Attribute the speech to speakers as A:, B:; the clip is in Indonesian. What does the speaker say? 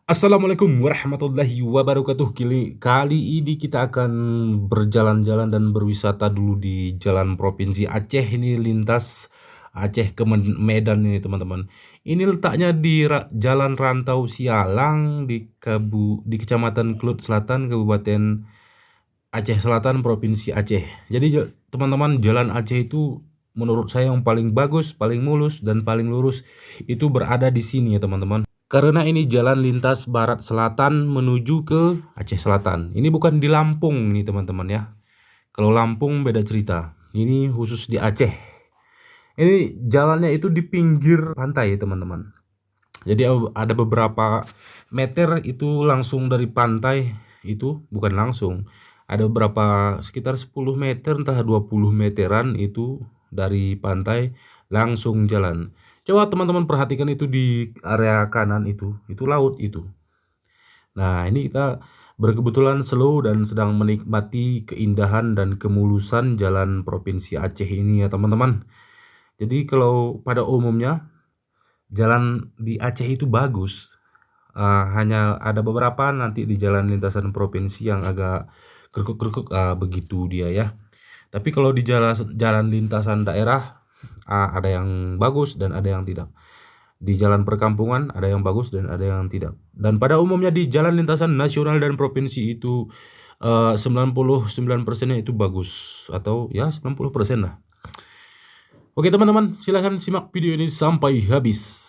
A: Assalamualaikum warahmatullahi wabarakatuh. Kali ini kita akan berjalan-jalan dan berwisata dulu di jalan provinsi Aceh ini, lintas Aceh ke Medan ini teman-teman. Ini letaknya di Jalan Rantau Sialang di Kecamatan Kelut Selatan, Kabupaten Aceh Selatan, Provinsi Aceh. Jadi teman-teman, jalan Aceh itu menurut saya yang paling bagus, paling mulus dan paling lurus itu berada di sini ya teman-teman. Karena ini jalan lintas barat selatan menuju ke Aceh Selatan. Ini bukan di Lampung nih teman-teman ya. Kalau Lampung beda cerita. Ini khusus di Aceh. Ini jalannya itu di pinggir pantai teman-teman. Jadi ada beberapa meter itu langsung dari pantai, itu bukan langsung. Ada beberapa sekitar 10 meter entah 20 meteran itu dari pantai langsung jalan. Coba teman-teman perhatikan itu di area kanan itu laut itu. Nah, ini kita berkebetulan slow dan sedang menikmati keindahan dan kemulusan jalan Provinsi Aceh ini ya teman-teman. Jadi kalau pada umumnya jalan di Aceh itu bagus, hanya ada beberapa nanti di jalan lintasan provinsi yang agak kerukuk-kerukuk, begitu dia ya. Tapi kalau di jalan lintasan daerah, ada yang bagus dan ada yang tidak. Di jalan perkampungan ada yang bagus dan ada yang tidak. Dan pada umumnya di jalan lintasan nasional dan provinsi itu, 99%-nya itu bagus atau ya 90% lah. Oke teman-teman, silahkan simak video ini sampai habis.